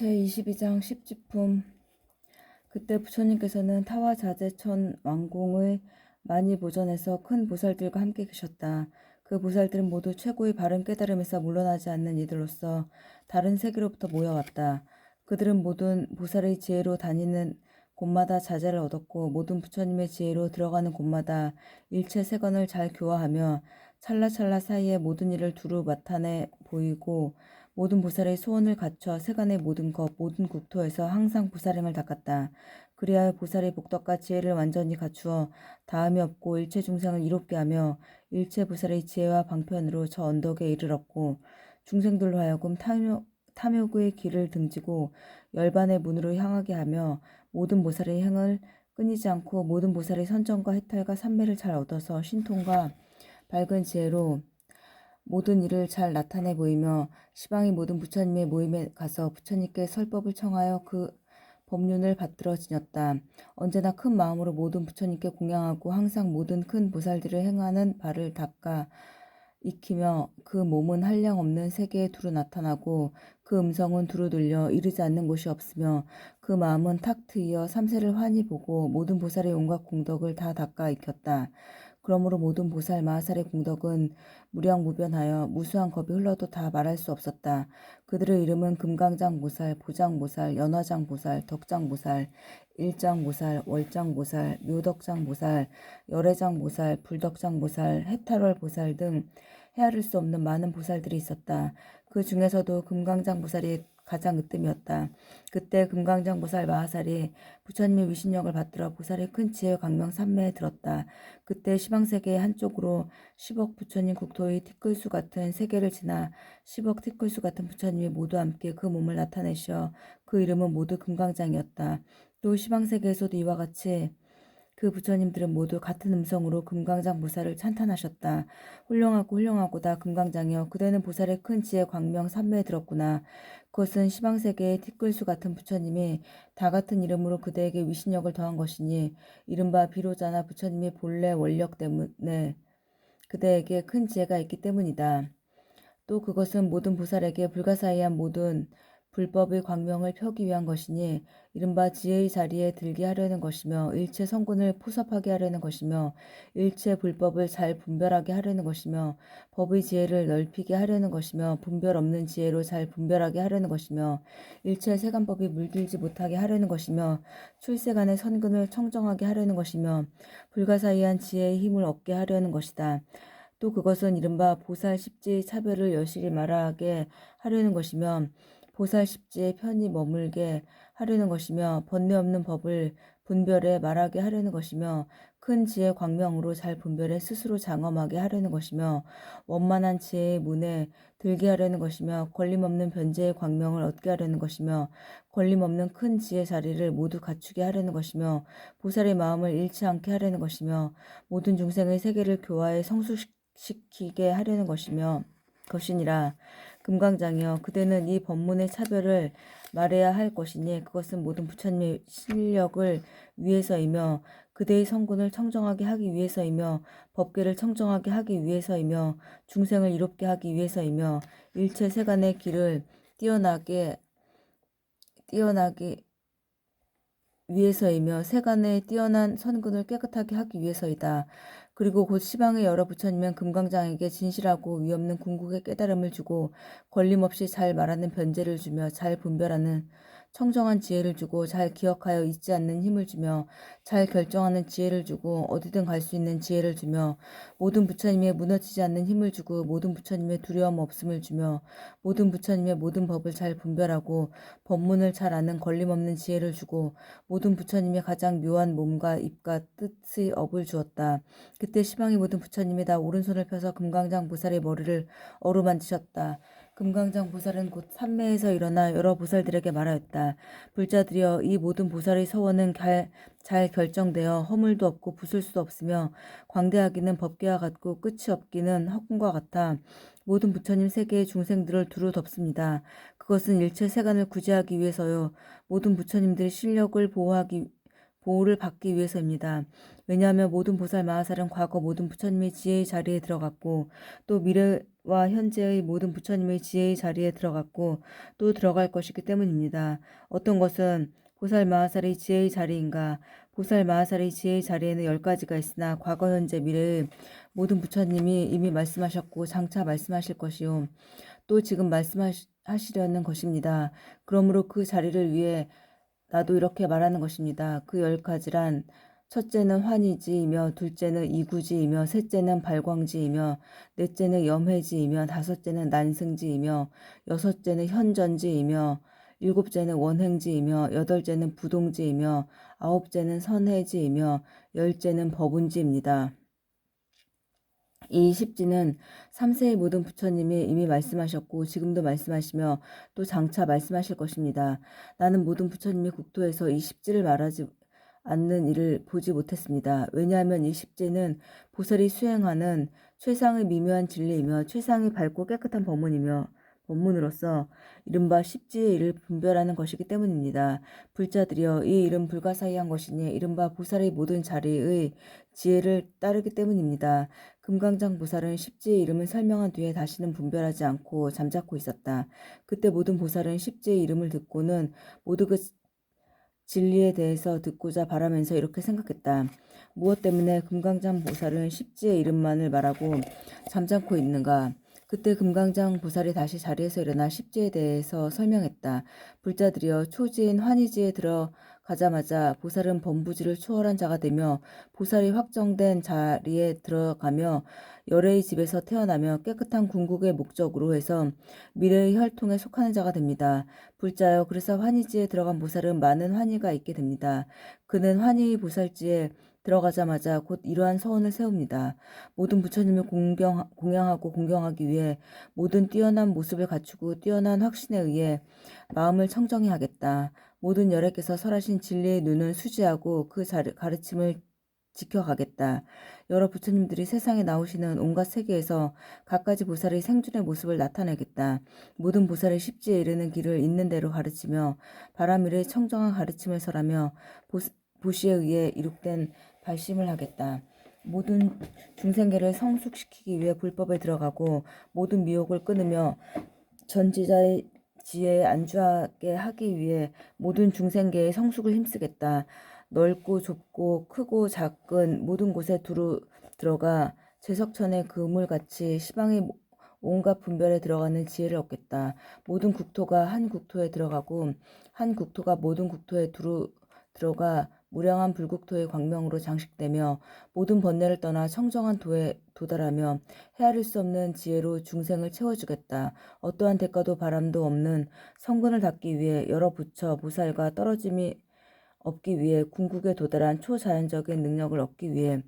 제22장 십지품. 그때 부처님께서는 타와자재천 왕궁의 많이 보전해서 큰 보살들과 함께 계셨다. 그 보살들은 모두 최고의 바른 깨달음에서 물러나지 않는 이들로서 다른 세계로부터 모여왔다. 그들은 모든 보살의 지혜로 다니는 곳마다 자재를 얻었고 모든 부처님의 지혜로 들어가는 곳마다 일체 세간을 잘 교화하며 찰나찰나 사이에 모든 일을 두루 나타내 보이고 모든 보살의 소원을 갖춰 세간의 모든 것, 모든 국토에서 항상 보살행을 닦았다. 그리하여 보살의 복덕과 지혜를 완전히 갖추어 다함이 없고 일체 중생을 이롭게 하며 일체 보살의 지혜와 방편으로 저 언덕에 이르렀고 중생들로 하여금 탐욕의 길을 등지고 열반의 문으로 향하게 하며 모든 보살의 행을 끊이지 않고 모든 보살의 선정과 해탈과 삼매를 잘 얻어서 신통과 밝은 지혜로 모든 일을 잘 나타내 보이며 시방의 모든 부처님의 모임에 가서 부처님께 설법을 청하여 그 법륜을 받들어 지녔다. 언제나 큰 마음으로 모든 부처님께 공양하고 항상 모든 큰 보살들을 행하는 바를 닦아 익히며 그 몸은 한량없는 세계에 두루 나타나고 그 음성은 두루 들려 이르지 않는 곳이 없으며 그 마음은 탁 트이어 삼세를 환히 보고 모든 보살의 온갖 공덕을 다 닦아 익혔다. 그러므로 모든 보살 마하살의 공덕은 무량무변하여 무수한 겁이 흘러도 다 말할 수 없었다. 그들의 이름은 금강장보살, 보장보살, 연화장보살, 덕장보살, 일장보살, 월장보살, 묘덕장보살, 열애장보살, 불덕장보살, 해탈월보살 등 헤아릴 수 없는 많은 보살들이 있었다. 그 중에서도 금강장보살이 가장 으뜸이었다. 그때 금강장보살 마하살이 부처님의 위신력을 받들어 보살의 큰 지혜 강명 삼매에 들었다. 그때 시방세계의 한쪽으로 10억 부처님 국토의 티끌수 같은 세계를 지나 10억 티끌수 같은 부처님이 모두 함께 그 몸을 나타내시어 그 이름은 모두 금강장이었다. 또 시방세계에서도 이와 같이 그 부처님들은 모두 같은 음성으로 금강장 보살을 찬탄하셨다. 훌륭하고 훌륭하고다 금강장이여, 그대는 보살의 큰 지혜 광명 삼매에 들었구나. 그것은 시방세계의 티끌수 같은 부처님이 다 같은 이름으로 그대에게 위신력을 더한 것이니 이른바 비로자나 부처님의 본래 원력 때문에 그대에게 큰 지혜가 있기 때문이다. 또 그것은 모든 보살에게 불가사의한 모든 불법의 광명을 펴기 위한 것이니 이른바 지혜의 자리에 들게 하려는 것이며 일체 성군을 포섭하게 하려는 것이며 일체 불법을 잘 분별하게 하려는 것이며 법의 지혜를 넓히게 하려는 것이며 분별 없는 지혜로 잘 분별하게 하려는 것이며 일체 세간법이 물들지 못하게 하려는 것이며 출세간의 선근을 청정하게 하려는 것이며 불가사의한 지혜의 힘을 얻게 하려는 것이다. 또 그것은 이른바 보살 십지의 차별을 여실히 말하게 하려는 것이며 보살 십지에 편히 머물게 하려는 것이며 번뇌 없는 법을 분별해 말하게 하려는 것이며 큰 지혜 광명으로 잘 분별해 스스로 장엄하게 하려는 것이며 원만한 지혜의 문에 들게 하려는 것이며 걸림없는 변제의 광명을 얻게 하려는 것이며 걸림없는 큰 지혜 자리를 모두 갖추게 하려는 것이며 보살의 마음을 잃지 않게 하려는 것이며 모든 중생의 세계를 교화해 성숙시키게 하려는 것이니라. 금강장이여, 그대는 이 법문의 차별을 말해야 할 것이니 그것은 모든 부처님의 실력을 위해서이며 그대의 성군을 청정하게 하기 위해서이며 법계를 청정하게 하기 위해서이며 중생을 이롭게 하기 위해서이며 일체 세간의 길을 뛰어나게 위해서이며 세간의 뛰어난 선근을 깨끗하게 하기 위해서이다. 그리고 곧 시방의 여러 부처님은 금강장에게 진실하고 위없는 궁극의 깨달음을 주고 걸림없이 잘 말하는 변제를 주며 잘 분별하는 청정한 지혜를 주고 잘 기억하여 잊지 않는 힘을 주며 잘 결정하는 지혜를 주고 어디든 갈 수 있는 지혜를 주며 모든 부처님의 무너지지 않는 힘을 주고 모든 부처님의 두려움 없음을 주며 모든 부처님의 모든 법을 잘 분별하고 법문을 잘 아는 걸림없는 지혜를 주고 모든 부처님의 가장 묘한 몸과 입과 뜻의 업을 주었다. 그때 시방의 모든 부처님이 다 오른손을 펴서 금강장 보살의 머리를 어루만지셨다. 금강장 보살은 곧 삼매에서 일어나 여러 보살들에게 말하였다. 불자들이여, 이 모든 보살의 서원은 잘 결정되어 허물도 없고 부술 수도 없으며 광대하기는 법계와 같고 끝이 없기는 허공과 같아 모든 부처님 세계의 중생들을 두루 덮습니다. 그것은 일체 세간을 구제하기 위해서요, 모든 부처님들의 실력을 보호를 받기 위해서입니다. 왜냐하면 모든 보살 마하살은 과거 모든 부처님의 지혜의 자리에 들어갔고 또 미래와 현재의 모든 부처님의 지혜의 자리에 들어갔고 또 들어갈 것이기 때문입니다. 어떤 것은 보살 마하살의 지혜의 자리인가? 보살 마하살의 지혜의 자리에는 10가지가 있으나 과거 현재 미래의 모든 부처님이 이미 말씀하셨고 장차 말씀하실 것이요 또 지금 말씀하시려는 것입니다. 그러므로 그 자리를 위해 나도 이렇게 말하는 것입니다. 그 10가지란 첫째는 환희지이며 둘째는 이구지이며 셋째는 발광지이며 넷째는 염회지이며 다섯째는 난승지이며 여섯째는 현전지이며 일곱째는 원행지이며 여덟째는 부동지이며 아홉째는 선해지이며 열째는 법운지입니다. 이 십지는 3세의 모든 부처님이 이미 말씀하셨고 지금도 말씀하시며 또 장차 말씀하실 것입니다. 나는 모든 부처님의 국토에서 이 십지를 말하지 않는 일을 보지 못했습니다. 왜냐하면 이 십지는 보살이 수행하는 최상의 미묘한 진리이며 최상의 밝고 깨끗한 법문으로서 이른바 십지의 일을 분별하는 것이기 때문입니다. 불자들이여 이 일은 불가사의한 것이니 이른바 보살의 모든 자리의 지혜를 따르기 때문입니다. 금강장 보살은 십지의 이름을 설명한 뒤에 다시는 분별하지 않고 잠자코 있었다. 그때 모든 보살은 십지의 이름을 듣고는 모두 그 진리에 대해서 듣고자 바라면서 이렇게 생각했다. 무엇 때문에 금강장 보살은 십지의 이름만을 말하고 잠자코 있는가? 그때 금강장 보살이 다시 자리에서 일어나 십지에 대해서 설명했다. 불자들이여 초지인 환희지에 들어가자마자 보살은 범부지를 초월한 자가 되며 보살이 확정된 자리에 들어가며 열애의 집에서 태어나며 깨끗한 궁극의 목적으로 해서 미래의 혈통에 속하는 자가 됩니다. 불자여 그래서 환희지에 들어간 보살은 많은 환희가 있게 됩니다. 그는 환희 보살지에 들어가자마자 곧 이러한 서원을 세웁니다. 모든 부처님을 공양하고 공경하기 위해 모든 뛰어난 모습을 갖추고 뛰어난 확신에 의해 마음을 청정히 하겠다. 모든 열애께서 설하신 진리의 눈을 수지하고 그 가르침을 지켜가겠다. 여러 부처님들이 세상에 나오시는 온갖 세계에서 갖가지 보살의 생존의 모습을 나타내겠다. 모든 보살의 십지에 이르는 길을 있는 대로 가르치며 바라밀의 청정한 가르침을 설하며 보시에 의해 이룩된 발심을 하겠다. 모든 중생계를 성숙시키기 위해 불법에 들어가고 모든 미혹을 끊으며 전지자의 지혜에 안주하게 하기 위해 모든 중생계의 성숙을 힘쓰겠다. 넓고 좁고 크고 작은 모든 곳에 두루 들어가 제석천의 그물같이 시방의 온갖 분별에 들어가는 지혜를 얻겠다. 모든 국토가 한 국토에 들어가고 한 국토가 모든 국토에 두루 들어가 무량한 불국토의 광명으로 장식되며 모든 번뇌를 떠나 청정한 도에 도달하며 헤아릴 수 없는 지혜로 중생을 채워주겠다. 어떠한 대가도 바람도 없는 성근을 닦기 위해 여러 부처, 보살과 떨어짐이 없기 위해 궁극에 도달한 초자연적인 능력을 얻기 위해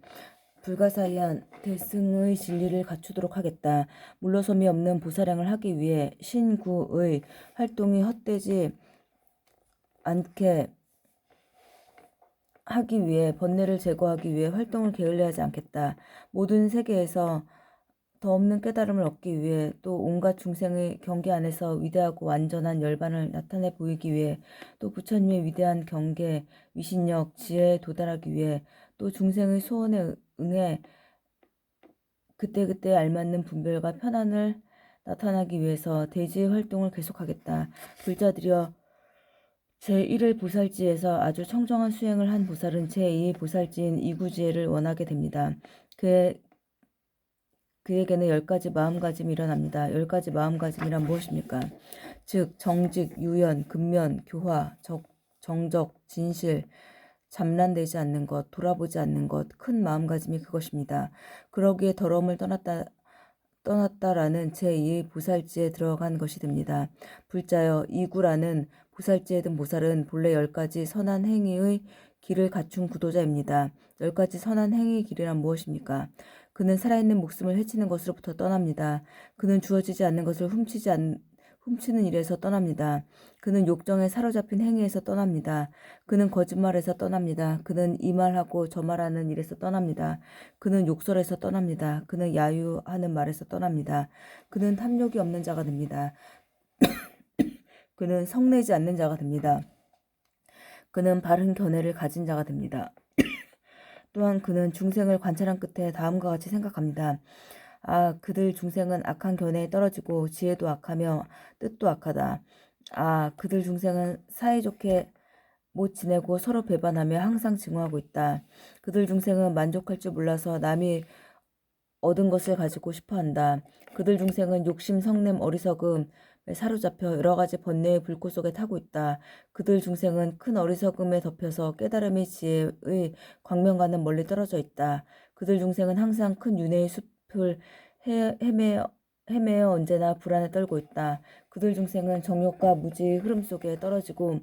불가사의한 대승의 진리를 갖추도록 하겠다. 물러섬이 없는 보살행을 하기 위해 신구의 활동이 헛되지 않게 하기 위해 번뇌를 제거하기 위해 활동을 게을리하지 않겠다. 모든 세계에서 더 없는 깨달음을 얻기 위해 또 온갖 중생의 경계 안에서 위대하고 완전한 열반을 나타내 보이기 위해 또 부처님의 위대한 경계, 위신력, 지혜에 도달하기 위해 또 중생의 소원에 응해 그때그때 알맞는 분별과 편안을 나타나기 위해서 대지의 활동을 계속하겠다. 불자들이여 제1의 보살지에서 아주 청정한 수행을 한 보살은 제2의 보살지인 이구지혜를 원하게 됩니다. 그에게는 10가지 마음가짐이 일어납니다. 10가지 마음가짐이란 무엇입니까? 즉 정직, 유연, 근면, 교화, 정적, 진실, 잠란되지 않는 것, 돌아보지 않는 것, 큰 마음가짐이 그것입니다. 그러기에 더러움을 떠났다라는 제2의 보살지에 들어간 것이 됩니다. 불자여 이구라는 보살지에 든 보살은 본래 10가지 선한 행위의 길을 갖춘 구도자입니다. 10가지 선한 행위의 길이란 무엇입니까? 그는 살아있는 목숨을 해치는 것으로부터 떠납니다. 그는 주어지지 않는 것을 훔치는 일에서 떠납니다. 그는 욕정에 사로잡힌 행위에서 떠납니다. 그는 거짓말에서 떠납니다. 그는 이 말하고 저 말하는 일에서 떠납니다. 그는 욕설에서 떠납니다. 그는 야유하는 말에서 떠납니다. 그는 탐욕이 없는 자가 됩니다. 그는 성내지 않는 자가 됩니다. 그는 바른 견해를 가진 자가 됩니다. 또한 그는 중생을 관찰한 끝에 다음과 같이 생각합니다. 아, 그들 중생은 악한 견해에 떨어지고 지혜도 악하며 뜻도 악하다. 아, 그들 중생은 사이좋게 못 지내고 서로 배반하며 항상 증오하고 있다. 그들 중생은 만족할 줄 몰라서 남이 얻은 것을 가지고 싶어한다. 그들 중생은 욕심, 성냄, 어리석음에 사로잡혀 여러 가지 번뇌의 불꽃 속에 타고 있다. 그들 중생은 큰 어리석음에 덮여서 깨달음의 지혜의 광명과는 멀리 떨어져 있다. 그들 중생은 항상 큰 윤회의 숲을 헤매어 언제나 불안에 떨고 있다. 그들 중생은 정욕과 무지의 흐름 속에 떨어지고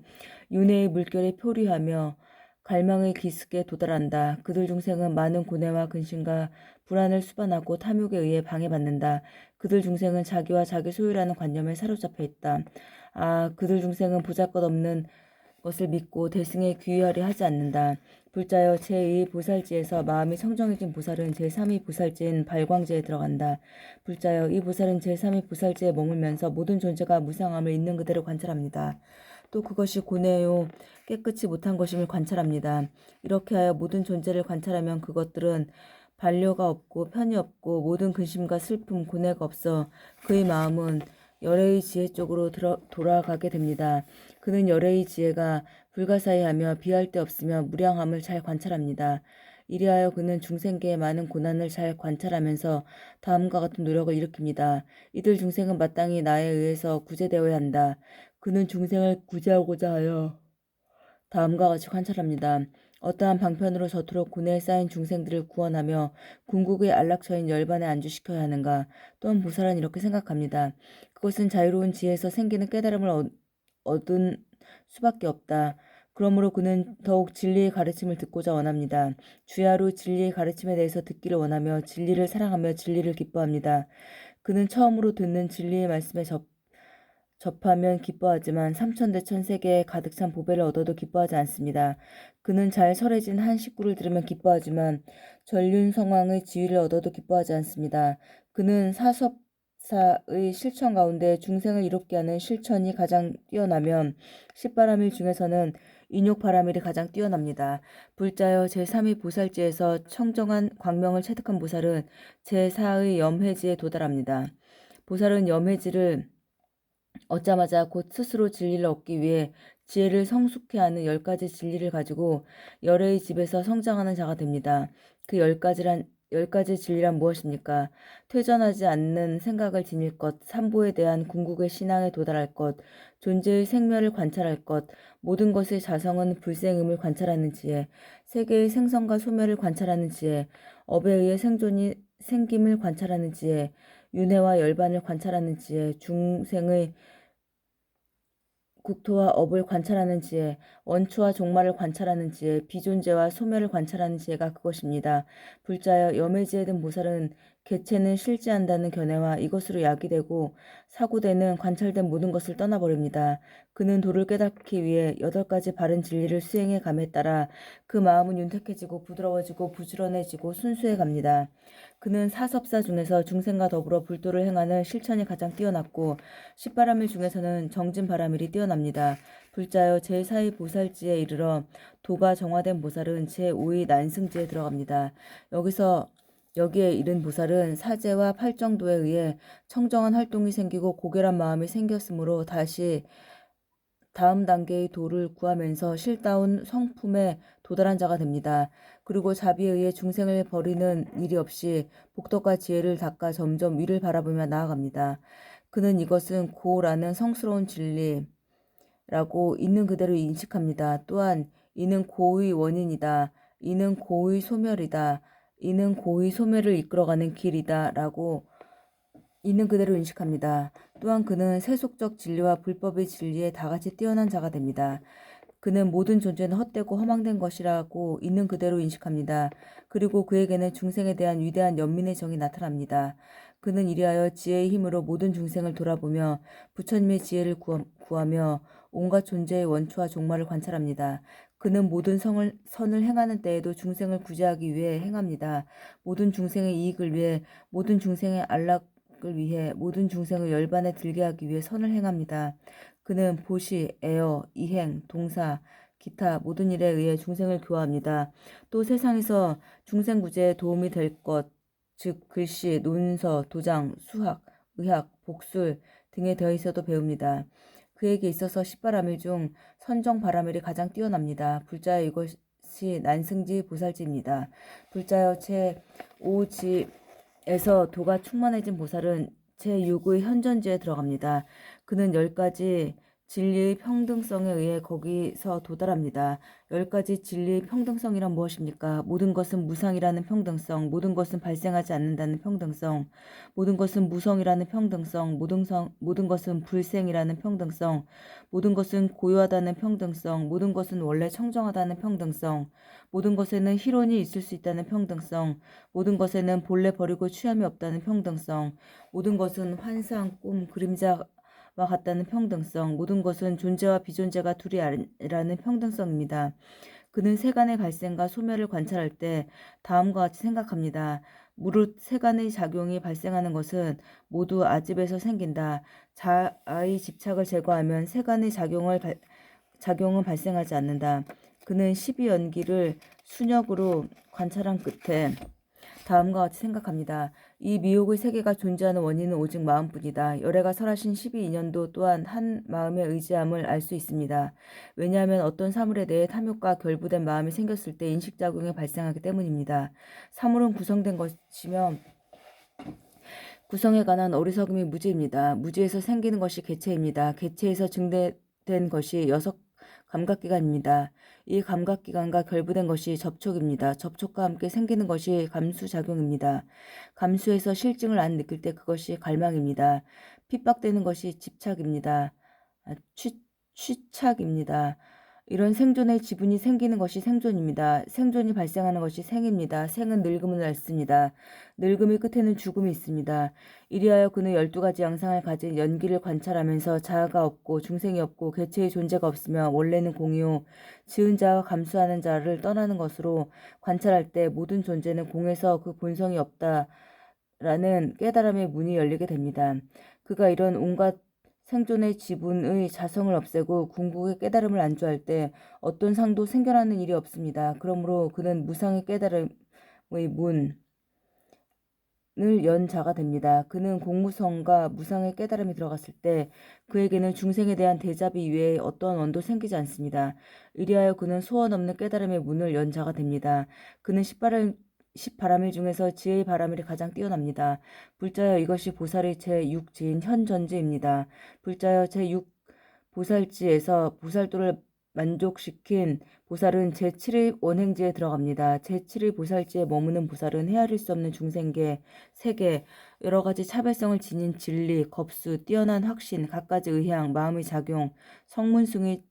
윤회의 물결에 표류하며 갈망의 기슭에 도달한다. 그들 중생은 많은 고뇌와 근심과 불안을 수반하고 탐욕에 의해 방해받는다. 그들 중생은 자기와 자기 소유라는 관념에 사로잡혀 있다. 아, 그들 중생은 보잘것없는 것을 믿고 대승에 귀의하려 하지 않는다. 불자여 제2 보살지에서 마음이 청정해진 보살은 제3위 보살지인 발광지에 들어간다. 불자여 이 보살은 제3위 보살지에 머물면서 모든 존재가 무상함을 있는 그대로 관찰합니다. 또 그것이 고뇌요 깨끗이 못한 것임을 관찰합니다. 이렇게 하여 모든 존재를 관찰하면 그것들은 반려가 없고 편이 없고 모든 근심과 슬픔, 고뇌가 없어 그의 마음은 열애의 지혜 쪽으로 돌아가게 됩니다. 그는 열애의 지혜가 불가사의하며 비할 데 없으며 무량함을 잘 관찰합니다. 이리하여 그는 중생계의 많은 고난을 잘 관찰하면서 다음과 같은 노력을 일으킵니다. 이들 중생은 마땅히 나에 의해서 구제되어야 한다. 그는 중생을 구제하고자 하여 다음과 같이 관찰합니다. 어떠한 방편으로 저토록 고뇌에 쌓인 중생들을 구원하며 궁극의 안락처인 열반에 안주시켜야 하는가. 또한 보살은 이렇게 생각합니다. 그것은 자유로운 지혜에서 생기는 깨달음을 얻은 수밖에 없다. 그러므로 그는 더욱 진리의 가르침을 듣고자 원합니다. 주야로 진리의 가르침에 대해서 듣기를 원하며 진리를 사랑하며 진리를 기뻐합니다. 그는 처음으로 듣는 진리의 말씀에 접하면 기뻐하지만 삼천대천 세계에 가득 찬 보배를 얻어도 기뻐하지 않습니다. 그는 잘 설해진 한 식구를 들으면 기뻐하지만 전륜성왕의 지위를 얻어도 기뻐하지 않습니다. 그는 사섭사의 실천 가운데 중생을 이롭게 하는 실천이 가장 뛰어나면 십바라밀 중에서는 인욕바라밀이 가장 뛰어납니다. 불자여 제3위 보살지에서 청정한 광명을 체득한 보살은 제4의 염회지에 도달합니다. 보살은 염회지를 얻자마자 곧 스스로 진리를 얻기 위해 지혜를 성숙해 하는 10가지 진리를 가지고 열애의 집에서 성장하는 자가 됩니다. 그 10가지 진리란 무엇입니까? 퇴전하지 않는 생각을 지닐 것, 삼보에 대한 궁극의 신앙에 도달할 것, 존재의 생멸을 관찰할 것, 모든 것의 자성은 불생음을 관찰하는 지혜, 세계의 생성과 소멸을 관찰하는 지혜, 업에 의해 생김을 관찰하는 지혜, 윤회와 열반을 관찰하는 지혜, 중생의 국토와 업을 관찰하는 지혜, 원추와 종말을 관찰하는 지혜, 비존재와 소멸을 관찰하는 지혜가 그것입니다. 불자여 염해지에 든 보살은 개체는 실지한다는 견해와 이것으로 약이 되고 사고되는 관찰된 모든 것을 떠나버립니다. 그는 도를 깨닫기 위해 8가지 바른 진리를 수행해 감에 따라 그 마음은 윤택해지고 부드러워지고 부지런해지고 순수해 갑니다. 그는 사섭사 중에서 중생과 더불어 불도를 행하는 실천이 가장 뛰어났고 십바라밀 중에서는 정진바라밀이 뛰어납니다. 불자여 제4의 보살지에 이르러 도가 정화된 보살은 제5의 난승지에 들어갑니다. 여기에 이른 보살은 사제와 팔정도에 의해 청정한 활동이 생기고 고결한 마음이 생겼으므로 다시 다음 단계의 도를 구하면서 실다운 성품에 도달한 자가 됩니다. 그리고 자비에 의해 중생을 버리는 일이 없이 복덕과 지혜를 닦아 점점 위를 바라보며 나아갑니다. 그는 이것은 고라는 성스러운 진리라고 있는 그대로 인식합니다. 또한 이는 고의 원인이다. 이는 고의 소멸이다. 이는 고의 소멸을 이끌어가는 길이다. 라고 있는 그대로 인식합니다. 또한 그는 세속적 진리와 불법의 진리에 다같이 뛰어난 자가 됩니다. 그는 모든 존재는 헛되고 허망된 것이라고 있는 그대로 인식합니다. 그리고 그에게는 중생에 대한 위대한 연민의 정이 나타납니다. 그는 이리하여 지혜의 힘으로 모든 중생을 돌아보며 부처님의 지혜를 구하며 온갖 존재의 원초와 종말을 관찰합니다. 그는 모든 선을 행하는 때에도 중생을 구제하기 위해 행합니다. 모든 중생의 이익을 위해, 모든 중생의 안락을 위해, 모든 중생을 열반에 들게 하기 위해 선을 행합니다. 그는 보시, 애어, 이행, 동사, 기타 모든 일에 의해 중생을 교화합니다. 또 세상에서 중생구제에 도움이 될 것, 즉 글씨, 논서, 도장, 수학, 의학, 복술 등에 대해 있어도 배웁니다. 그에게 있어서 십바라밀 중 선정바라밀이 가장 뛰어납니다. 불자여 이것이 난승지 보살지입니다. 불자여 제5지에서 도가 충만해진 보살은 제6의 현전지에 들어갑니다. 그는 10가지 진리의 평등성에 의해 거기서 도달합니다. 10가지 진리의 평등성이란 무엇입니까? 모든 것은 무상이라는 평등성, 모든 것은 발생하지 않는다는 평등성, 모든 것은 무성이라는 평등성, 모든 것은 불생이라는 평등성, 모든 것은 고요하다는 평등성, 모든 것은 원래 청정하다는 평등성, 모든 것에는 희론이 있을 수 있다는 평등성, 모든 것에는 본래 버리고 취함이 없다는 평등성, 모든 것은 환상, 꿈, 그림자와 같다는 평등성, 모든 것은 존재와 비존재가 둘이 아니라는 평등성입니다. 그는 세간의 발생과 소멸을 관찰할 때 다음과 같이 생각합니다. 무릇 세간의 작용이 발생하는 것은 모두 아집에서 생긴다. 자아의 집착을 제거하면 세간의 작용은 발생하지 않는다. 그는 12연기를 순역으로 관찰한 끝에 다음과 같이 생각합니다. 이 미혹의 세계가 존재하는 원인은 오직 마음뿐이다. 열애가 설하신 12인연도 또한 한 마음의 의지함을 알 수 있습니다. 왜냐하면 어떤 사물에 대해 탐욕과 결부된 마음이 생겼을 때 인식작용이 발생하기 때문입니다. 사물은 구성된 것이며 구성에 관한 어리석음이 무지입니다. 무지에서 생기는 것이 개체입니다. 개체에서 증대된 것이 여섯 감각기관입니다. 이 감각기관과 결부된 것이 접촉입니다. 접촉과 함께 생기는 것이 감수작용입니다. 감수에서 실증을 안 느낄 때 그것이 갈망입니다. 핍박되는 것이 집착입니다. 취착입니다. 이런 생존의 지분이 생기는 것이 생존입니다. 생존이 발생하는 것이 생입니다. 생은 늙음을 낳습니다. 늙음의 끝에는 죽음이 있습니다. 이리하여 그는 12가지 양상을 가진 연기를 관찰하면서 자아가 없고 중생이 없고 개체의 존재가 없으며 원래는 공이요 지은 자와 감수하는 자를 떠나는 것으로 관찰할 때 모든 존재는 공에서 그 본성이 없다라는 깨달음의 문이 열리게 됩니다. 그가 이런 온갖 생존의 지분의 자성을 없애고 궁극의 깨달음을 안주할 때 어떤 상도 생겨나는 일이 없습니다. 그러므로 그는 무상의 깨달음의 문을 연 자가 됩니다. 그는 공무성과 무상의 깨달음이 들어갔을 때 그에게는 중생에 대한 대자비 이외에 어떠한 원도 생기지 않습니다. 이리하여 그는 소원 없는 깨달음의 문을 연 자가 됩니다. 그는 10바라밀 중에서 지혜의 바라밀이 가장 뛰어납니다. 불자여 이것이 보살의 제6지인 현전지입니다. 불자여 제6보살지에서 보살도를 만족시킨 보살은 제7의 원행지에 들어갑니다. 제7의 보살지에 머무는 보살은 헤아릴 수 없는 중생계, 세계, 여러 가지 차별성을 지닌 진리, 겁수, 뛰어난 확신, 갖가지 의향, 마음의 작용, 성문승의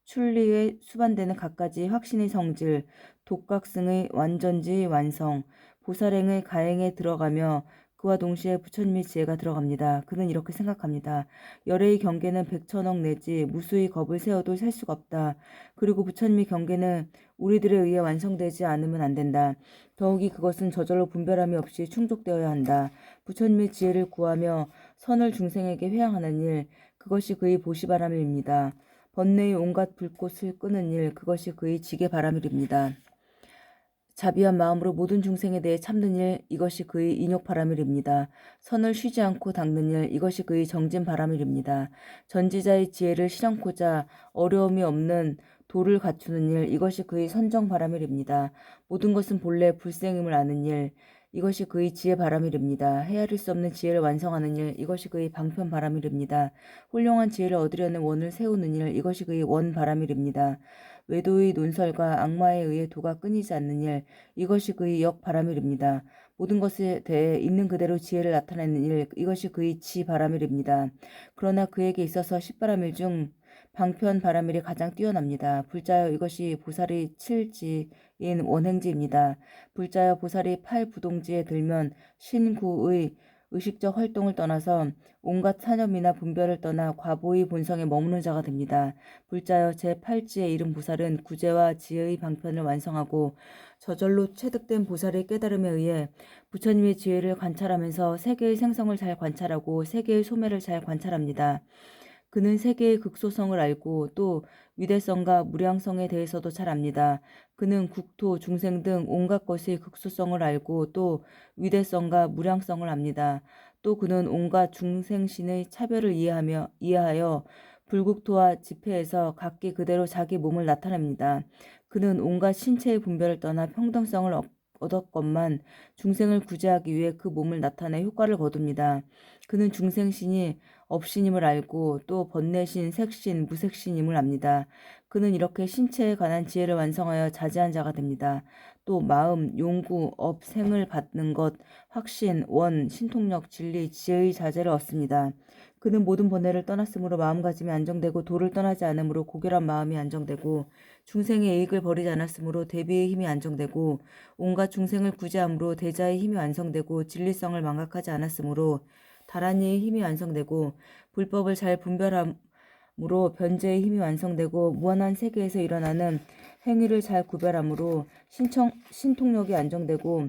출리에 수반되는 갖가지 확신의 성질, 독각승의 완전지 완성, 보살행의 가행에 들어가며 그와 동시에 부처님의 지혜가 들어갑니다. 그는 이렇게 생각합니다. 열애의 경계는 백천억 내지 무수의 겁을 세워도 셀 수가 없다. 그리고 부처님의 경계는 우리들에 의해 완성되지 않으면 안 된다. 더욱이 그것은 저절로 분별함이 없이 충족되어야 한다. 부처님의 지혜를 구하며 선을 중생에게 회양하는 일, 그것이 그의 보시바람입니다. 번뇌의 온갖 불꽃을 끄는 일, 그것이 그의 지게바라밀입니다. 자비한 마음으로 모든 중생에 대해 참는 일, 이것이 그의 인욕바라밀입니다. 선을 쉬지 않고 닦는 일, 이것이 그의 정진바라밀입니다. 전지자의 지혜를 실현코자 어려움이 없는 도를 갖추는 일, 이것이 그의 선정바라밀입니다. 모든 것은 본래 불생임을 아는 일, 이것이 그의 지혜바라밀입니다. 헤아릴 수 없는 지혜를 완성하는 일, 이것이 그의 방편바라밀입니다. 훌륭한 지혜를 얻으려는 원을 세우는 일, 이것이 그의 원바라밀입니다. 외도의 논설과 악마에 의해 도가 끊이지 않는 일, 이것이 그의 역바라밀입니다. 모든 것에 대해 있는 그대로 지혜를 나타내는 일, 이것이 그의 지바라밀입니다. 그러나 그에게 있어서 10바라밀 중 방편바라밀이 가장 뛰어납니다. 불자여 이것이 보살의 7지인 원행지입니다. 불자여 보살이 8부동지에 들면 신구의 의식적 활동을 떠나서 온갖 사념이나 분별을 떠나 과보의 본성에 머무는 자가 됩니다. 불자여 제8지에 이른 보살은 구제와 지혜의 방편을 완성하고 저절로 체득된 보살의 깨달음에 의해 부처님의 지혜를 관찰하면서 세계의 생성을 잘 관찰하고 세계의 소멸을 잘 관찰합니다. 그는 세계의 극소성을 알고 또 위대성과 무량성에 대해서도 잘 압니다. 그는 국토, 중생 등 온갖 것의 극소성을 알고 또 위대성과 무량성을 압니다. 또 그는 온갖 중생신의 차별을 이해하여 불국토와 지폐에서 각기 그대로 자기 몸을 나타냅니다. 그는 온갖 신체의 분별을 떠나 평등성을 얻었건만 중생을 구제하기 위해 그 몸을 나타내 효과를 거둡니다. 그는 중생신이 업신임을 알고 또 번뇌신, 색신, 무색신임을 압니다. 그는 이렇게 신체에 관한 지혜를 완성하여 자제한 자가 됩니다. 또 마음, 용구, 업, 생을 받는 것, 확신, 원, 신통력, 진리, 지혜의 자제를 얻습니다. 그는 모든 번뇌를 떠났으므로 마음가짐이 안정되고 도를 떠나지 않으므로 고결한 마음이 안정되고 중생의 이익을 버리지 않았으므로 대비의 힘이 안정되고 온갖 중생을 구제함으로 대자의 힘이 완성되고 진리성을 망각하지 않았으므로 다란이의 힘이 완성되고 불법을 잘 분별함으로 변제의 힘이 완성되고 무한한 세계에서 일어나는 행위를 잘 구별함으로 신통력이 안정되고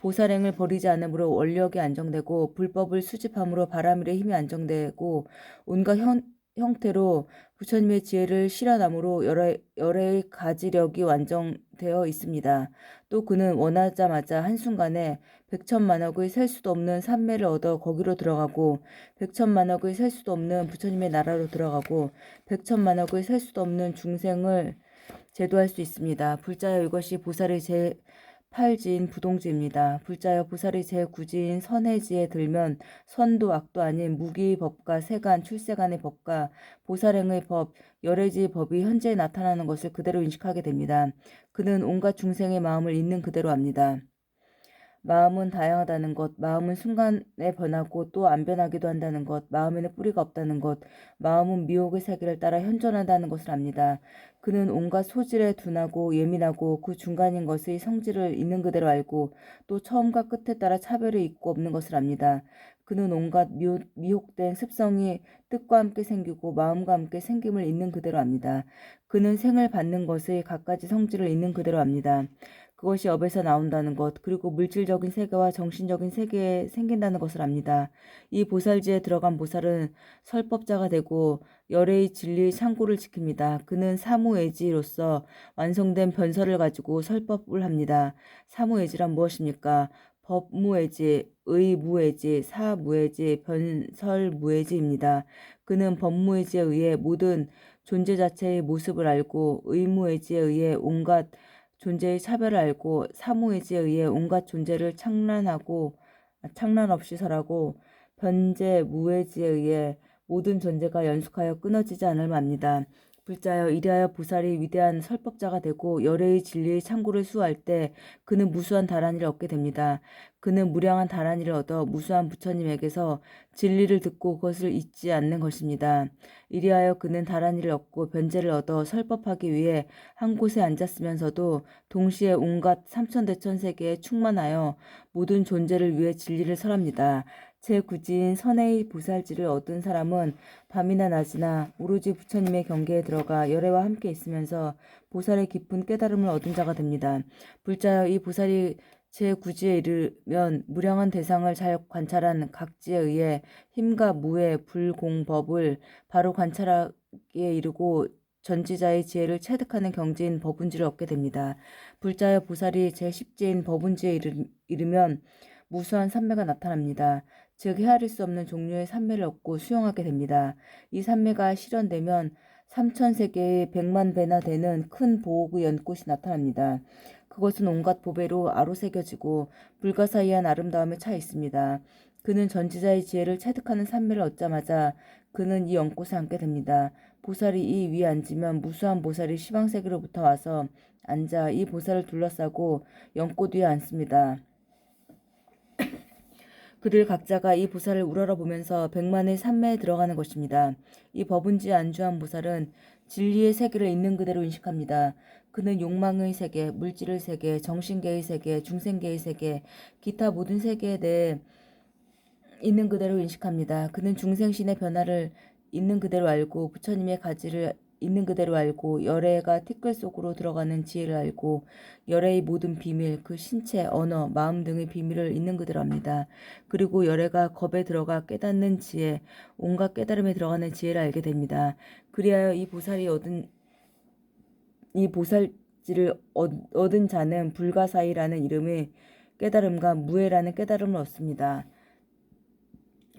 보살행을 버리지 않으므로 원력이 안정되고 불법을 수집함으로 바라밀의 힘이 안정되고 온갖 형태로 부처님의 지혜를 실현함으로 여러의 가지력이 완성되어 있습니다. 또 그는 원하자마자 한순간에 백천만억의 셀 수도 없는 산매를 얻어 거기로 들어가고 백천만억의 셀 수도 없는 부처님의 나라로 들어가고 백천만억의 셀 수도 없는 중생을 제도할 수 있습니다. 불자여 이것이 보살의 제8지인 부동지입니다. 불자여 보살의 제9지인 선해지에 들면 선도 악도 아닌 무기의 법과 세간, 출세간의 법과 보살행의 법, 열애지의 법이 현재 나타나는 것을 그대로 인식하게 됩니다. 그는 온갖 중생의 마음을 있는 그대로 압니다. 마음은 다양하다는 것, 마음은 순간에 변하고 또 안 변하기도 한다는 것, 마음에는 뿌리가 없다는 것, 마음은 미혹의 세계를 따라 현존한다는 것을 압니다. 그는 온갖 소질에 둔하고 예민하고 그 중간인 것의 성질을 있는 그대로 알고 또 처음과 끝에 따라 차별이 있고 없는 것을 압니다. 그는 온갖 미혹된 습성이 뜻과 함께 생기고 마음과 함께 생김을 있는 그대로 압니다. 그는 생을 받는 것의 갖가지 성질을 있는 그대로 압니다. 그것이 업에서 나온다는 것, 그리고 물질적인 세계와 정신적인 세계에 생긴다는 것을 압니다. 이 보살지에 들어간 보살은 설법자가 되고 열애의 진리의 창고를 지킵니다. 그는 사무예지로서 완성된 변설을 가지고 설법을 합니다. 사무예지란 무엇입니까? 법무예지, 의무예지, 사무예지, 변설무예지입니다. 그는 법무예지에 의해 모든 존재 자체의 모습을 알고 의무예지에 의해 온갖 존재의 차별을 알고 사무의지에 의해 온갖 존재를 창란 없이 설하고 변제 무의지에 의해 모든 존재가 연속하여 끊어지지 않을 맙니다. 불자여 이리하여 보살이 위대한 설법자가 되고 열애의 진리의 창고를 수호할 때 그는 무수한 다란이를 얻게 됩니다. 그는 무량한 다란이를 얻어 무수한 부처님에게서 진리를 듣고 그것을 잊지 않는 것입니다. 이리하여 그는 다란이를 얻고 변제를 얻어 설법하기 위해 한 곳에 앉았으면서도 동시에 온갖 삼천대천 세계에 충만하여 모든 존재를 위해 진리를 설합니다. 제9지인 선의 보살지를 얻은 사람은 밤이나 낮이나 오로지 부처님의 경계에 들어가 열애와 함께 있으면서 보살의 깊은 깨달음을 얻은 자가 됩니다. 불자여 이 보살이 제9지에 이르면 무량한 대상을 잘 관찰한 각지에 의해 힘과 무의 불공법을 바로 관찰하기에 이르고 전지자의 지혜를 체득하는 경지인 법운지를 얻게 됩니다. 불자여 보살이 제10지인 법운지에 이르면 무수한 산매가 나타납니다. 즉 헤아릴 수 없는 종류의 산매를 얻고 수용하게 됩니다. 이 산매가 실현되면 삼천세계의 100만 배나 되는 큰 보옥의 연꽃이 나타납니다. 그것은 온갖 보배로 아로새겨지고 불가사의한 아름다움에 차 있습니다. 그는 전지자의 지혜를 체득하는 산매를 얻자마자 그는 이 연꽃에 앉게 됩니다. 보살이 이 위에 앉으면 무수한 보살이 시방세계로부터 와서 앉아 이 보살을 둘러싸고 연꽃 위에 앉습니다. 그들 각자가 이 보살을 우러러보면서 100만의 산매에 들어가는 것입니다. 이 법운지에 안주한 보살은 진리의 세계를 있는 그대로 인식합니다. 그는 욕망의 세계, 물질의 세계, 정신계의 세계, 중생계의 세계, 기타 모든 세계에 대해 있는 그대로 인식합니다. 그는 중생신의 변화를 있는 그대로 알고 부처님의 가지를 있는 그대로 알고 열애가 티끌 속으로 들어가는 지혜를 알고 열애의 모든 비밀, 그 신체, 언어, 마음 등의 비밀을 있는 그대로 압니다. 그리고 열애가 겁에 들어가 깨닫는 지혜, 온갖 깨달음에 들어가는 지혜를 알게 됩니다. 그리하여 이 보살지를 얻은 자는 불가사의라는 이름의 깨달음과 무해라는 깨달음을 얻습니다.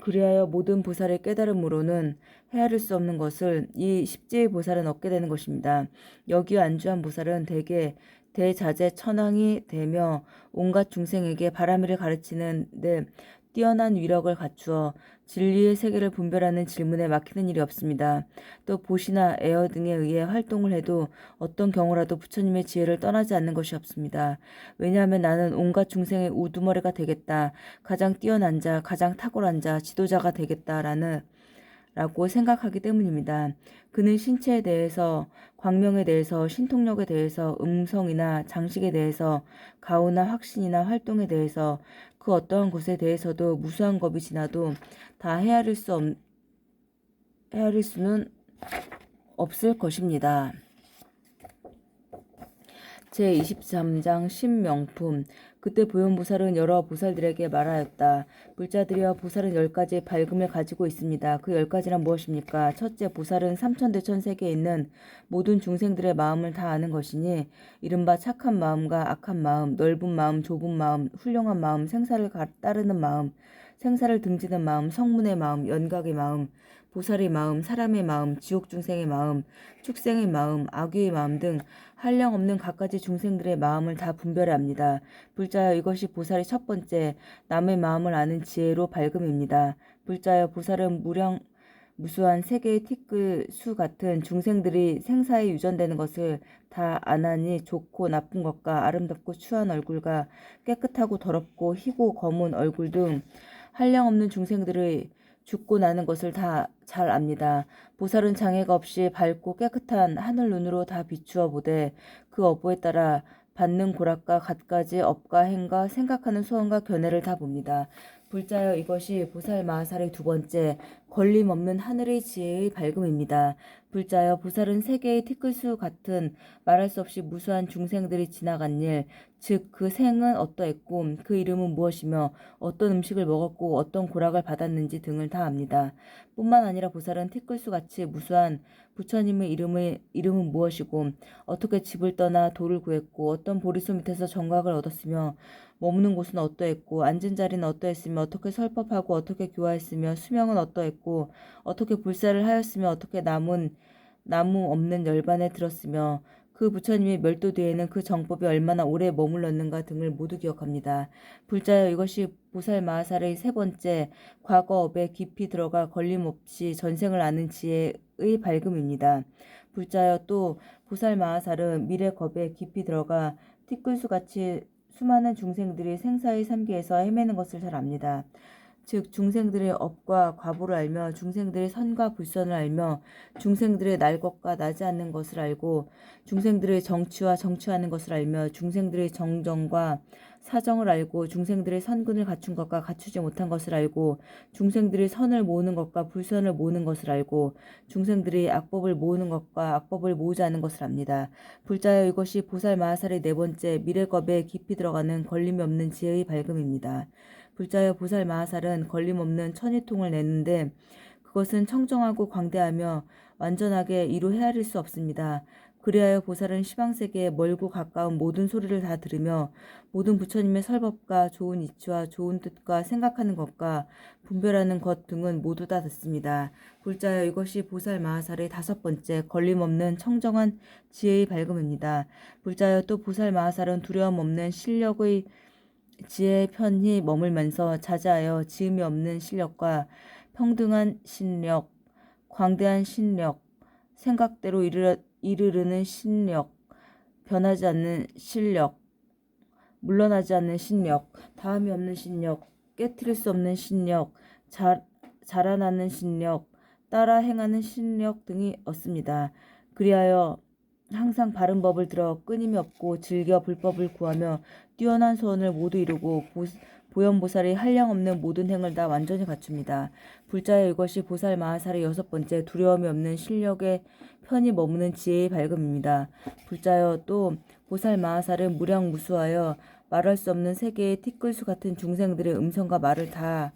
그리하여 모든 보살의 깨달음으로는 헤아릴 수 없는 것을 이 십지의 보살은 얻게 되는 것입니다. 여기에 안주한 보살은 대개 대자재 천왕이 되며 온갖 중생에게 바라미를 가르치는 데 뛰어난 위력을 갖추어 진리의 세계를 분별하는 질문에 막히는 일이 없습니다. 또 보시나 에어 등에 의해 활동을 해도 어떤 경우라도 부처님의 지혜를 떠나지 않는 것이 없습니다. 왜냐하면 나는 온갖 중생의 우두머리가 되겠다. 가장 뛰어난 자, 가장 탁월한 자, 지도자가 라고 생각하기 때문입니다. 그는 신체에 대해서, 광명에 대해서, 신통력에 대해서, 음성이나 장식에 대해서, 가오나 확신이나 활동에 대해서, 그 어떠한 것에 대해서도 무수한 겁이 지나도 다 헤아릴 수는 없을 것입니다. 제23장 신명품. 그때 보현보살은 여러 보살들에게 말하였다. 불자들이여, 보살은 10가지의 밝음을 가지고 있습니다. 그 10가지란 무엇입니까? 첫째, 보살은 삼천대천 세계에 있는 모든 중생들의 마음을 다 아는 것이니 이른바 착한 마음과 악한 마음, 넓은 마음, 좁은 마음, 훌륭한 마음, 생사를 따르는 마음, 생사를 등지는 마음, 성문의 마음, 연각의 마음, 보살의 마음, 사람의 마음, 지옥 중생의 마음, 축생의 마음, 아귀의 마음 등 한량없는 갖가지 중생들의 마음을 다 분별해야 합니다. 불자여, 이것이 보살의 첫 번째 남의 마음을 아는 지혜로 밝음입니다. 불자여, 보살은 무수한 세계의 티끌 수 같은 중생들이 생사에 유전되는 것을 다 아나니 좋고 나쁜 것과 아름답고 추한 얼굴과 깨끗하고 더럽고 희고 검은 얼굴 등 한량없는 중생들의 죽고 나는 것을 다 잘 압니다. 보살은 장애가 없이 밝고 깨끗한 하늘 눈으로 다 비추어 보되 그 업보에 따라 받는 고락과 갖가지 업과 행과 생각하는 소원과 견해를 다 봅니다. 불자여, 이것이 보살 마하살의 두 번째 걸림없는 하늘의 지혜의 밝음입니다. 불자여, 보살은 세계의 티끌수 같은 말할 수 없이 무수한 중생들이 지나간 일, 즉 그 생은 어떠했고 그 이름은 무엇이며 어떤 음식을 먹었고 어떤 고락을 받았는지 등을 다 압니다. 뿐만 아니라 보살은 티끌수같이 무수한 부처님의 이름은 무엇이고 어떻게 집을 떠나 돌을 구했고 어떤 보리수 밑에서 정각을 얻었으며 머무는 곳은 어떠했고 앉은 자리는 어떠했으며 어떻게 설법하고 어떻게 교화했으며 수명은 어떠했고 어떻게 불사를 하였으며 어떻게 나무 없는 열반에 들었으며 그 부처님의 멸도 뒤에는 그 정법이 얼마나 오래 머물렀는가 등을 모두 기억합니다. 불자여, 이것이 보살 마하살의 세 번째 과거업에 깊이 들어가 걸림없이 전생을 아는 지혜의 밝음입니다. 불자여, 또 보살 마하살은 미래겁에 깊이 들어가 티끌수같이 수많은 중생들이 생사의 삼계에서 헤매는 것을 잘 압니다. 즉 중생들의 업과 과보를 알며 중생들의 선과 불선을 알며 중생들의 날 것과 나지 않는 것을 알고 중생들의 정취와 정취하는 것을 알며 중생들의 정정과 사정을 알고 중생들의 선근을 갖춘 것과 갖추지 못한 것을 알고 중생들의 선을 모으는 것과 불선을 모으는 것을 알고 중생들의 악법을 모으는 것과 악법을 모으지 않는 것을 압니다. 불자여, 이것이 보살 마하살의 네 번째 미래겁에 깊이 들어가는 걸림이 없는 지혜의 밝음입니다. 불자여, 보살 마하살은 걸림없는 천의통을 내는데 그것은 청정하고 광대하며 완전하게 이루 헤아릴 수 없습니다. 그리하여 보살은 시방세계에 멀고 가까운 모든 소리를 다 들으며 모든 부처님의 설법과 좋은 이치와 좋은 뜻과 생각하는 것과 분별하는 것 등은 모두 다 듣습니다. 불자여, 이것이 보살 마하살의 다섯 번째 걸림없는 청정한 지혜의 밝음입니다. 불자여, 또 보살 마하살은 두려움 없는 실력의 지혜에 편히 머물면서 자자하여 지음이 없는 실력과 평등한 신력, 광대한 신력, 생각대로 이르르는 신력, 변하지 않는 실력, 물러나지 않는 신력, 다함이 없는 신력, 깨트릴 수 없는 신력, 자라나는 신력, 따라 행하는 신력 등이 얻습니다. 그리하여 항상 바른 법을 들어 끊임이 없고 즐겨 불법을 구하며 뛰어난 소원을 모두 이루고 보현보살이 한량없는 모든 행을 다 완전히 갖춥니다. 불자여 이것이 보살 마하살의 6번째 두려움이 없는 실력에 편히 머무는 지혜의 밝음입니다. 불자여 또 보살 마하살은 무량무수하여 말할 수 없는 세계의 티끌수 같은 중생들의 음성과 말을 다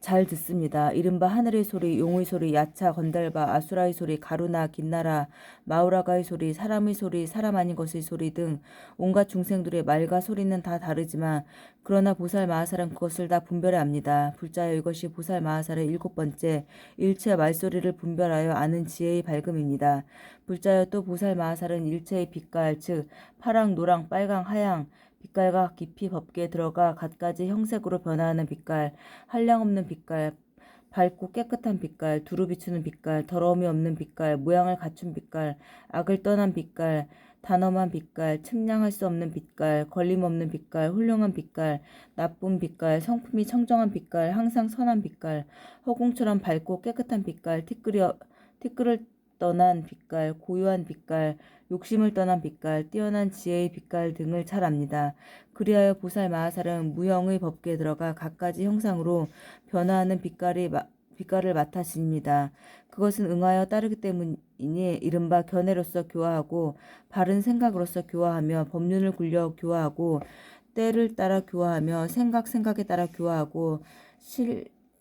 잘 듣습니다. 이른바 하늘의 소리, 용의 소리, 야차, 건달바, 아수라의 소리, 가루나, 긴나라, 마우라가의 소리, 사람의 소리, 사람 아닌 것의 소리 등 온갖 중생들의 말과 소리는 다 다르지만 그러나 보살 마하살은 그것을 다 분별해 압니다. 불자여 이것이 보살 마하살의 7번째 일체 말소리를 분별하여 아는 지혜의 밝음입니다. 불자여 또 보살 마하살은 일체의 빛깔, 즉 파랑, 노랑, 빨강, 하양, 빛깔과 깊이 법계에 들어가 갖가지 형색으로 변화하는 빛깔, 한량없는 빛깔, 밝고 깨끗한 빛깔, 두루 비추는 빛깔, 더러움이 없는 빛깔, 모양을 갖춘 빛깔, 악을 떠난 빛깔, 단엄한 빛깔, 측량할 수 없는 빛깔, 걸림없는 빛깔, 훌륭한 빛깔, 나쁜 빛깔, 성품이 청정한 빛깔, 항상 선한 빛깔, 허공처럼 밝고 깨끗한 빛깔, 티끌을 떠난 빛깔, 고요한 빛깔, 욕심을 떠난 빛깔, 뛰어난 지혜의 빛깔 등을 잘 압니다. 그리하여 보살 마하살은 무형의 법계에 들어가 갖가지 형상으로 변화하는 빛깔을 맡아 지닙니다. 그것은 응하여 따르기 때문이니 이른바 견해로서 교화하고 바른 생각으로서 교화하며 법륜을 굴려 교화하고 때를 따라 교화하며 생각에 따라 교화하고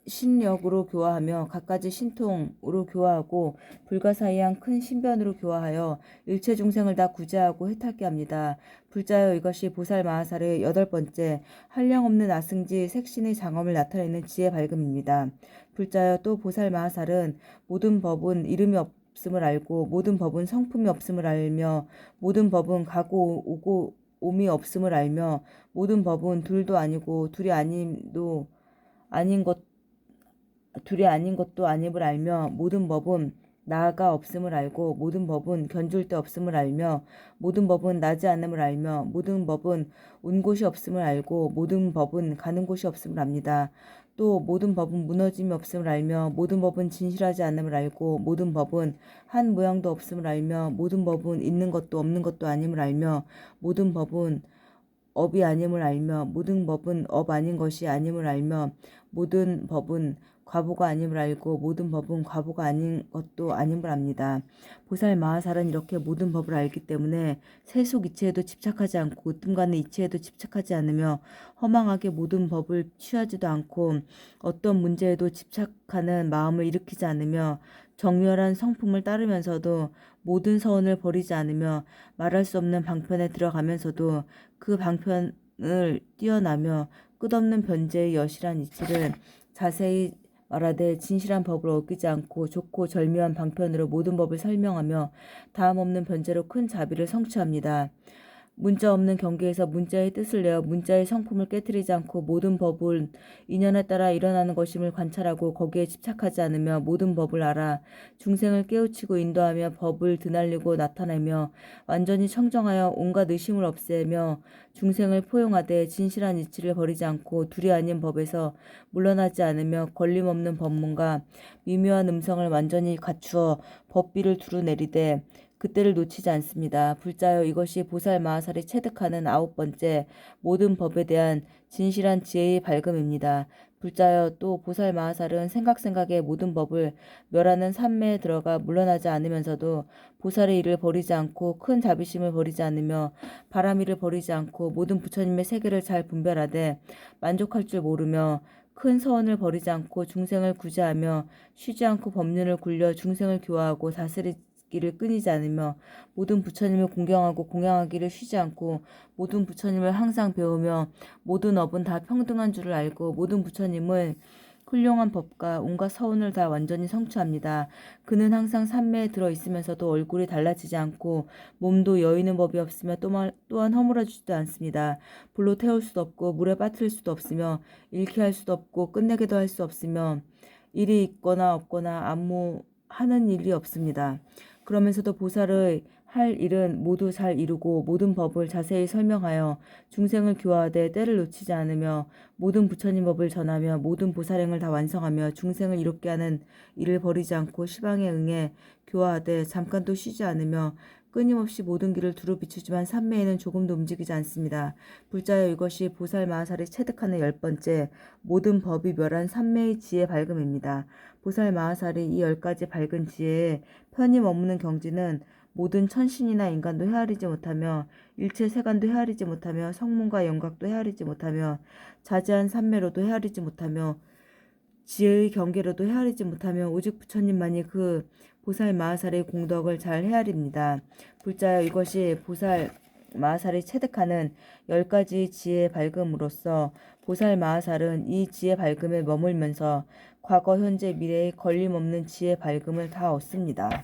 신력으로 교화하며 갖가지 신통으로 교화하고 불가사의한 큰 신변으로 교화하여 일체 중생을 다 구제하고 해탈케 합니다. 불자여 이것이 보살 마하살의 8번째 한량없는 아승지 색신의 장엄을 나타내는 지혜 밝음입니다. 불자여 또 보살 마하살은 모든 법은 이름이 없음을 알고 모든 법은 성품이 없음을 알며 모든 법은 가고 오고 옴이 없음을 알며 모든 법은 둘도 아니고 둘이 아닌 것도 아님을 알며 모든 법은 나가 없음을 알고 모든 법은 견줄 데 없음을 알며 모든 법은 나지 않음을 알며 모든 법은 온 곳이 없음을 알고 모든 법은 가는 곳이 없음을 압니다. 또 모든 법은 무너짐이 없음을 알며 모든 법은 진실하지 않음을 알고 모든 법은 한 모양도 없음을 알며 모든 법은 있는 것도 없는 것도 아님을 알며 모든 법은 업이 아님을 알며 모든 법은 업 아닌 것이 아님을 알며 모든 법은 과보가 아님을 알고 모든 법은 과보가 아닌 것도 아님을 압니다. 보살 마하살은 이렇게 모든 법을 알기 때문에 세속 이치에도 집착하지 않고 으뜸가는 이치에도 집착하지 않으며 허망하게 모든 법을 취하지도 않고 어떤 문제에도 집착하는 마음을 일으키지 않으며 정렬한 성품을 따르면서도 모든 서원을 버리지 않으며 말할 수 없는 방편에 들어가면서도 그 방편을 뛰어나며 끝없는 변제의 여실한 이치를 자세히 말하되 진실한 법을 어기지 않고 좋고 절묘한 방편으로 모든 법을 설명하며 다음 없는 변제로 큰 자비를 성취합니다. 문자 없는 경계에서 문자의 뜻을 내어 문자의 성품을 깨뜨리지 않고 모든 법은 인연에 따라 일어나는 것임을 관찰하고 거기에 집착하지 않으며 모든 법을 알아 중생을 깨우치고 인도하며 법을 드날리고 나타내며 완전히 청정하여 온갖 의심을 없애며 중생을 포용하되 진실한 이치를 버리지 않고 둘이 아닌 법에서 물러나지 않으며 걸림없는 법문과 미묘한 음성을 완전히 갖추어 법비를 두루 내리되 그때를 놓치지 않습니다. 불자여 이것이 보살 마하살이 체득하는 9번째 모든 법에 대한 진실한 지혜의 밝음입니다. 불자여 또 보살 마하살은 생각에 모든 법을 멸하는 삼매에 들어가 물러나지 않으면서도 보살의 일을 버리지 않고 큰 자비심을 버리지 않으며 바람일을 버리지 않고 모든 부처님의 세계를 잘 분별하되 만족할 줄 모르며 큰 서원을 버리지 않고 중생을 구제하며 쉬지 않고 법륜을 굴려 중생을 교화하고 다스리기를 끊이지 않으며 모든 부처님을 공경하고 공양하기를 쉬지 않고 모든 부처님을 항상 배우며 모든 업은 다 평등한 줄을 알고 모든 부처님은 훌륭한 법과 온갖 서운을 다 완전히 성취합니다. 그는 항상 삼매에 들어 있으면서도 얼굴이 달라지지 않고 몸도 여의는 법이 없으며 또한 허물어주지도 않습니다. 불로 태울 수도 없고 물에 빠뜨릴 수도 없으며 잃게 할 수도 없고 끝내게도 할 수 없으며 일이 있거나 없거나 아무 하는 일이 없습니다. 그러면서도 보살의 할 일은 모두 잘 이루고 모든 법을 자세히 설명하여 중생을 교화하되 때를 놓치지 않으며 모든 부처님 법을 전하며 모든 보살행을 다 완성하며 중생을 이롭게 하는 일을 버리지 않고 시방에 응해 교화하되 잠깐도 쉬지 않으며 끊임없이 모든 길을 두루 비추지만 삼매에는 조금도 움직이지 않습니다. 불자여 이것이 보살 마하살이 체득하는 10번째 모든 법이 멸한 삼매의 지혜 밝음입니다. 보살 마하살이 이 10가지 밝은 지혜에 편히 머무는 경지는 모든 천신이나 인간도 헤아리지 못하며 일체 세간도 헤아리지 못하며 성문과 영각도 헤아리지 못하며 자제한 삼매로도 헤아리지 못하며 지혜의 경계로도 헤아리지 못하며 오직 부처님만이 그 보살 마하살의 공덕을 잘 헤아립니다. 불자여 이것이 보살 마하살이 체득하는 10가지 지혜의 밝음으로써 보살 마하살은 이 지혜 밝음에 머물면서 과거 현재 미래의 걸림없는 지혜 밝음을 다 얻습니다.